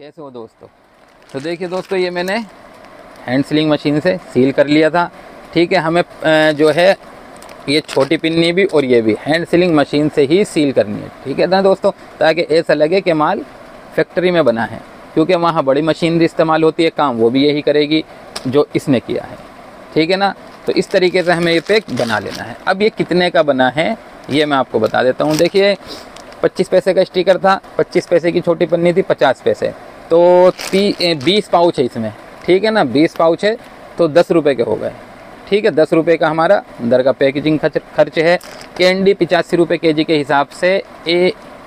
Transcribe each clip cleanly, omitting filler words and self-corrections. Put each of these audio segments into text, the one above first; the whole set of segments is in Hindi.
कैसे हो दोस्तों। तो देखिए दोस्तों, ये मैंने हैंड सीलिंग मशीन से सील कर लिया था। ठीक है, हमें जो है ये छोटी पिन्नी भी और ये भी हैंड सीलिंग मशीन से ही सील करनी है। ठीक है ना दोस्तों, ताकि ऐसा लगे कि माल फैक्ट्री में बना है, क्योंकि वहाँ बड़ी मशीनरी इस्तेमाल होती है, काम वो भी यही करेगी जो इसने किया है। ठीक है ना, तो इस तरीके से हमें ये पैक बना लेना है। अब ये कितने का बना है ये मैं आपको बता देता हूँ। देखिए 25 पैसे का स्टिकर था, 25 पैसे की छोटी पन्नी थी, 50 पैसे, तो 20 पाउच है इसमें। ठीक है ना, 20 पाउच है तो 10 रुपये के हो गए। ठीक है, 10 रुपये का हमारा अंदर का पैकेजिंग खर्च है। कैंडी 85 रुपये केजी के हिसाब से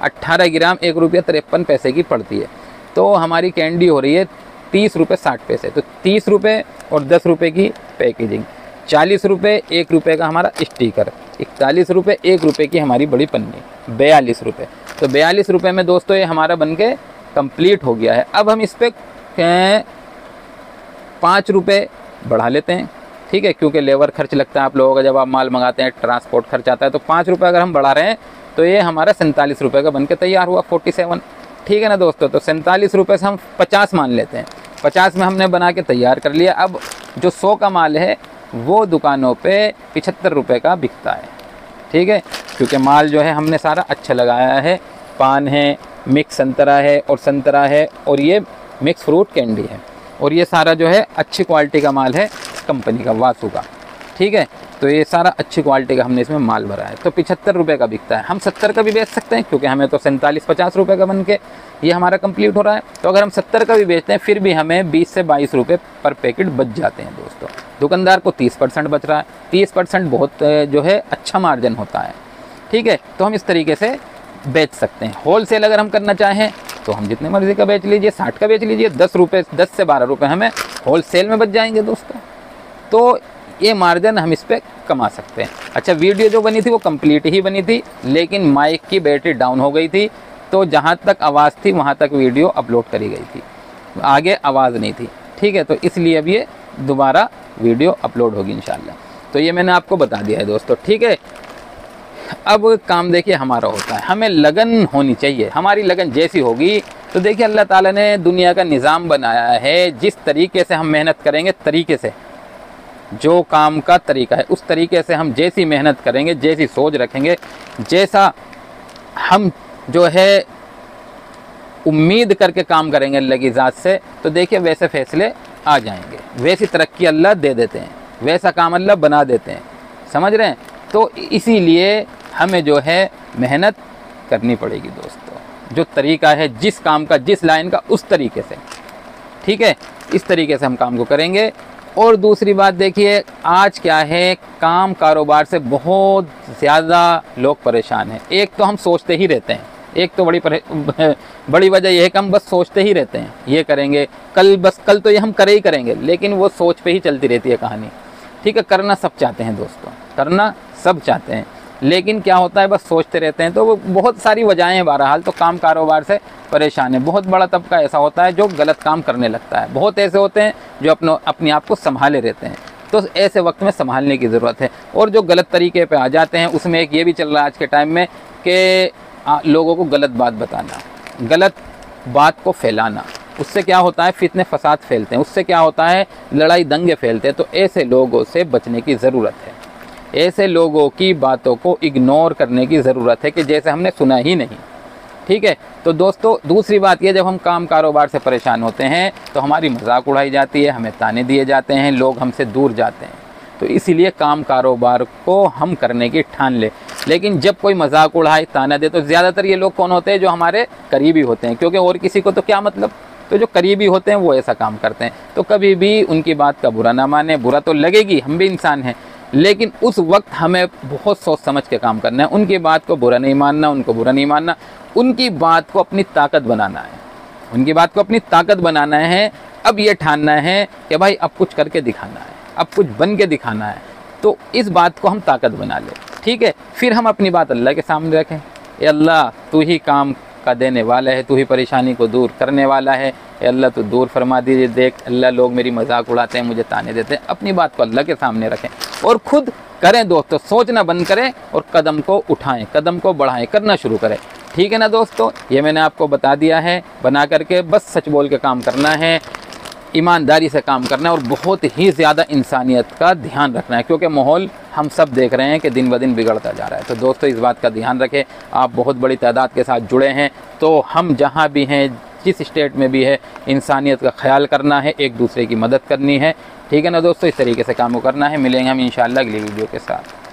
18 ग्राम 1 रुपया 53 पैसे की पड़ती है, तो हमारी कैंडी हो रही है 30 रुपये 60 पैसे। तो 30 रुपये और 10 रुपये की पैकेजिंग, 40 रुपये 1 रुपये का हमारा स्टिकर, 41 रुपये 1 रुपये की हमारी बड़ी पन्नी, 42 रुपये। तो 42 रुपये में दोस्तों ये हमारा बन के कंप्लीट हो गया है। अब हम इस पर 5 रुपये बढ़ा लेते हैं। ठीक है, क्योंकि लेबर खर्च लगता है आप लोगों का, जब आप माल मंगाते हैं ट्रांसपोर्ट खर्च आता है, तो 5 रुपये अगर हम बढ़ा रहे हैं तो ये हमारा 47 रुपये का बन के तैयार हुआ, 47। ठीक है ना दोस्तों, तो 47 रुपये से हम 50 मान लेते हैं। 50 में हमने बना के तैयार कर लिया। अब जो 100 का माल है वो दुकानों पे 75 रुपये का बिकता है। ठीक है, क्योंकि माल जो है हमने सारा अच्छा लगाया है, पान है, मिक्स संतरा है और संतरा है, और ये मिक्स फ्रूट कैंडी है, और ये सारा जो है अच्छी क्वालिटी का माल है कंपनी का, वासु का। ठीक है, तो ये सारा अच्छी क्वालिटी का हमने इसमें माल भरा है, तो 75 रुपये का बिकता है। हम 70 का भी बेच सकते हैं, क्योंकि हमें तो 47-50 रुपये का बन के ये हमारा कंप्लीट हो रहा है। तो अगर हम 70 का भी बेचते हैं फिर भी हमें 20 से 22 रुपये पर पैकेट बच जाते हैं दोस्तों। दुकानदार को 30% बच रहा है। 30% बहुत जो है अच्छा मार्जिन होता है। ठीक है, तो हम इस तरीके से बेच सकते हैं। होलसेल अगर हम करना चाहें तो हम जितने मर्जी का बेच लीजिए, 60 का बेच लीजिए, 10 रुपये 10 से 12 रुपये हमें होलसेल में बच जाएंगे दोस्तों। तो ये मार्जिन हम इस पर कमा सकते हैं। अच्छा, वीडियो जो बनी थी वो कंप्लीट ही बनी थी, लेकिन माइक की बैटरी डाउन हो गई थी, तो जहाँ तक आवाज़ थी वहाँ तक वीडियो अपलोड करी गई थी, आगे आवाज़ नहीं थी। ठीक है, तो इसलिए अब ये दोबारा वीडियो अपलोड होगी इंशाल्लाह। तो ये मैंने आपको बता दिया है दोस्तों। ठीक है, अब काम देखिए हमारा होता है, हमें लगन होनी चाहिए। हमारी लगन जैसी होगी तो देखिए अल्लाह ताला ने दुनिया का निज़ाम बनाया है, जिस तरीके से हम मेहनत करेंगे, तरीके से जो काम का तरीका है उस तरीके से हम जैसी मेहनत करेंगे, जैसी सोच रखेंगे, जैसा हम जो है उम्मीद करके काम करेंगे अल्लाह की ज़ात से, तो देखिए वैसे फैसले आ जाएंगे, वैसी तरक्की अल्लाह दे देते हैं, वैसा काम अल्लाह बना देते हैं। समझ रहे हैं? तो इसीलिए हमें जो है मेहनत करनी पड़ेगी दोस्तों, जो तरीका है जिस काम का, जिस लाइन का, उस तरीके से। ठीक है, इस तरीके से हम काम को करेंगे। और दूसरी बात देखिए, आज क्या है, काम कारोबार से बहुत ज़्यादा लोग परेशान हैं। एक तो हम सोचते ही रहते हैं, एक तो बड़ी वजह यह है कि हम बस सोचते ही रहते हैं, ये करेंगे कल तो ये हम करे ही करेंगे, लेकिन वो सोच पे ही चलती रहती है कहानी। ठीक है, करना सब चाहते हैं दोस्तों, करना सब चाहते हैं, लेकिन क्या होता है बस सोचते रहते हैं। तो वो बहुत सारी वजहें हैं, बहरहाल तो काम कारोबार से परेशान है। बहुत बड़ा तबका ऐसा होता है जो गलत काम करने लगता है, बहुत ऐसे होते हैं जो अपने आप को संभाले रहते हैं। तो ऐसे वक्त में संभालने की ज़रूरत है। और जो गलत तरीके पे आ जाते हैं, उसमें एक ये भी चल रहा है आज के टाइम में कि लोगों को गलत बात बताना, गलत बात को फैलाना, उससे क्या होता है फितने फसाद फैलते हैं, उससे क्या होता है लड़ाई दंगे फैलते हैं। तो ऐसे लोगों से बचने की ज़रूरत है, ऐसे लोगों की बातों को इग्नोर करने की ज़रूरत है कि जैसे हमने सुना ही नहीं। ठीक है, तो दोस्तों दूसरी बात यह, जब हम काम कारोबार से परेशान होते हैं तो हमारी मजाक उड़ाई जाती है, हमें ताने दिए जाते हैं, लोग हमसे दूर जाते हैं। तो इसीलिए काम कारोबार को हम करने की ठान ले। लेकिन जब कोई मजाक उड़ाए, ताना दे, तो ज़्यादातर ये लोग कौन होते हैं, जो हमारे करीबी होते हैं, क्योंकि और किसी को तो क्या मतलब। तो जो करीबी होते हैं वो ऐसा काम करते हैं। तो कभी भी उनकी बात का बुरा ना माने, बुरा तो लगेगी, हम भी इंसान हैं, लेकिन उस वक्त हमें बहुत सोच समझ के काम करना है। उनकी बात को बुरा नहीं मानना, उनको बुरा नहीं मानना, उनकी बात को अपनी ताकत बनाना है, उनकी बात को अपनी ताकत बनाना है। अब ये ठानना है कि भाई अब कुछ करके दिखाना है, अब कुछ बन के दिखाना है, तो इस बात को हम ताकत बना लें। ठीक है, फिर हम अपनी बात अल्लाह के सामने रखें, ए अल्लाह तू ही काम का देने वाला है, तू ही परेशानी को दूर करने वाला है, ए अल्लाह तू दूर फरमा दीजिए। देख अल्लाह, लोग मेरी मजाक उड़ाते हैं, मुझे ताने देते हैं। अपनी बात को अल्लाह के सामने रखें और खुद करें दोस्तों, सोचना बंद करें और कदम को उठाएं, कदम को बढ़ाएं, करना शुरू करें। ठीक है ना दोस्तों, ये मैंने आपको बता दिया है। बना करके बस सच बोल के काम करना है, ईमानदारी से काम करना है और बहुत ही ज़्यादा इंसानियत का ध्यान रखना है, क्योंकि माहौल हम सब देख रहे हैं कि दिन ब दिन बिगड़ता जा रहा है। तो दोस्तों इस बात का ध्यान रखें, आप बहुत बड़ी तादाद के साथ जुड़े हैं, तो हम जहाँ भी हैं, जिस स्टेट में भी है, इंसानियत का ख्याल करना है, एक दूसरे की मदद करनी है। ठीक है ना दोस्तों, इस तरीके से काम को करना है। मिलेंगे हम इंशाअल्लाह अगली वीडियो के साथ।